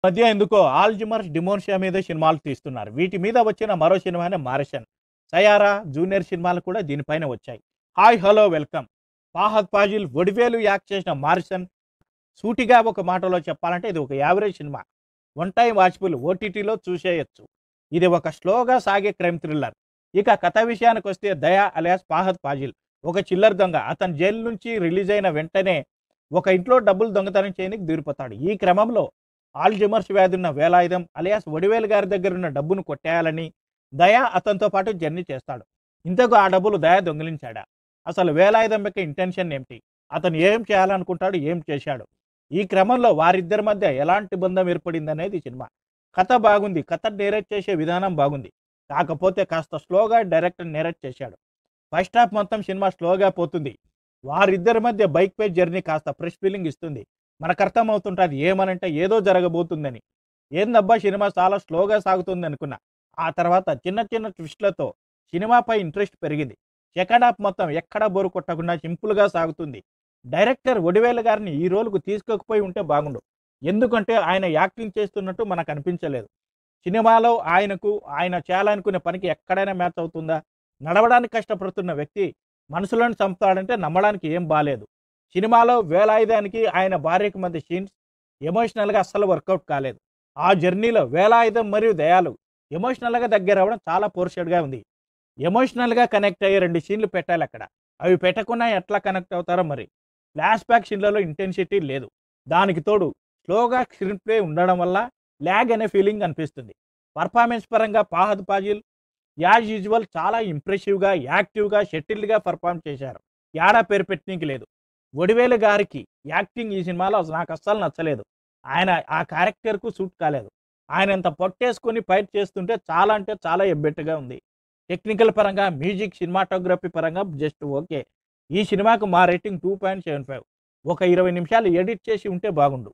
మధ్య ఎందుకో ఆల్జిమర్స్ డిమోన్షియా మీద సినిమాలు తీస్తున్నారు. వీటి మీద వచ్చిన మరో సినిమానే మారిషన్. సయారా, జూనియర్ సినిమాలు కూడా దీనిపైన వచ్చాయి. Hi hello welcome. Fahadh Faasil, Vadivelu act చేసిన మారిషన్ సూటిగా ఒక మాటలో చెప్పాలంటే ఇది ఒక యావరేజ్ సినిమా. వన్ టైం వాచబుల్, ఓటీటీలో చూసేయచ్చు. ఇది ఒక స్లోగా సాగే క్రైమ్ థ్రిల్లర్. ఇక కథ విషయానికి వస్తే దయా అలియాస్ ఫాహద్ ఫాజిల్ ఒక చిల్లర్ దొంగ. అతను జైలు నుంచి రిలీజ్ అయిన వెంటనే ఒక ఇంట్లో డబ్బులు దొంగతనం చేయడానికి దూరిపోతాడు. ఈ క్రమంలో ఆల్జిమర్స్ వ్యాధి ఉన్న వేలాయుధం అలియాస్ వడివేలు గారి దగ్గర ఉన్న డబ్బును కొట్టేయాలని దయా అతనితో పాటు జర్నీ చేస్తాడు. ఇంతకు ఆ డబ్బులు దయా దొంగిలించాడా? అసలు వేలాయుధం యొక్క ఇంటెన్షన్ ఏమిటి? అతను ఏం చేయాలనుకుంటాడు, ఏం చేశాడు? ఈ క్రమంలో వారిద్దరి మధ్య ఎలాంటి బంధం ఏర్పడింది అనేది సినిమా. కథ బాగుంది, కథ నేరేట్ చేసే విధానం బాగుంది. కాకపోతే కాస్త స్లోగా డైరెక్టర్ నేరేట్ చేశాడు. ఫస్ట్ హాఫ్ మొత్తం సినిమా స్లోగా పోతుంది. వారిద్దరి మధ్య బైక్ పై జర్నీ కాస్త ఫ్రెష్ ఫీలింగ్ ఇస్తుంది. మనకు అర్థమవుతుంటుంది ఏమనంటే ఏదో జరగబోతుందని. ఏందబ్బా సినిమా చాలా స్లోగా సాగుతుంది అనుకున్నా. ఆ తర్వాత చిన్న చిన్న ట్విస్ట్లతో సినిమాపై ఇంట్రెస్ట్ పెరిగింది. సెకండ్ హాఫ్ మొత్తం ఎక్కడా బోరు కొట్టకుండా సింపుల్గా సాగుతుంది. డైరెక్టర్ వడివేలు గారిని ఈ రోల్కు తీసుకోకపోయి ఉంటే బాగుండు. ఎందుకంటే ఆయన యాక్టింగ్ చేస్తున్నట్టు మనకు అనిపించలేదు. సినిమాలో ఆయన చేయాలనుకునే పనికి ఎక్కడైనా మ్యాచ్ అవుతుందా? నడవడానికి కష్టపడుతున్న వ్యక్తి మనుషులను చంపుతాడంటే నమ్మడానికి ఏం బాలేదు. సినిమాలో వేలాయుధానికి ఆయన భార్యకి మధ్య సీన్స్ ఎమోషనల్గా అస్సలు వర్కౌట్ కాలేదు. ఆ జర్నీలో వేలాయుధం మరియు దయాలు ఎమోషనల్గా దగ్గర అవ్వడం చాలా పోర్షెడ్గా ఉంది. ఎమోషనల్గా కనెక్ట్ అయ్యే 2 సీన్లు పెట్టాలి అక్కడ. అవి పెట్టకుండా ఎట్లా కనెక్ట్ అవుతారో మరి. ఫ్లాష్ బ్యాక్ సీన్లలో ఇంటెన్సిటీ లేదు. దానికి తోడు స్లోగా స్క్రీన్ ప్లే ఉండడం వల్ల ల్యాగ్ అనే ఫీలింగ్ అనిపిస్తుంది. పర్ఫార్మెన్స్ పరంగా ఫాహద్ ఫాజిల్ యాజ్ యూజువల్ చాలా ఇంప్రెసివ్గా, యాక్టివ్గా, షెటిల్డ్గా పర్ఫామ్ చేశారు. యాడా పేరు పెట్టనీకి లేదు. వడివేలు గారికి యాక్టింగ్ ఈ సినిమాలో నాకు అస్సలు నచ్చలేదు. ఆయన ఆ క్యారెక్టర్కు సూట్ కాలేదు. ఆయన అంత పొట్టేసుకొని ఫైట్ చేస్తుంటే చాలా అంటే చాలా ఎబ్బెట్టుగా ఉంది. టెక్నికల్ పరంగా, మ్యూజిక్, సినిమాటోగ్రఫీ పరంగా జస్ట్ ఓకే. ఈ సినిమాకు మా రేటింగ్ 2.75. ఒక 20 నిమిషాలు ఎడిట్ చేసి ఉంటే బాగుండు.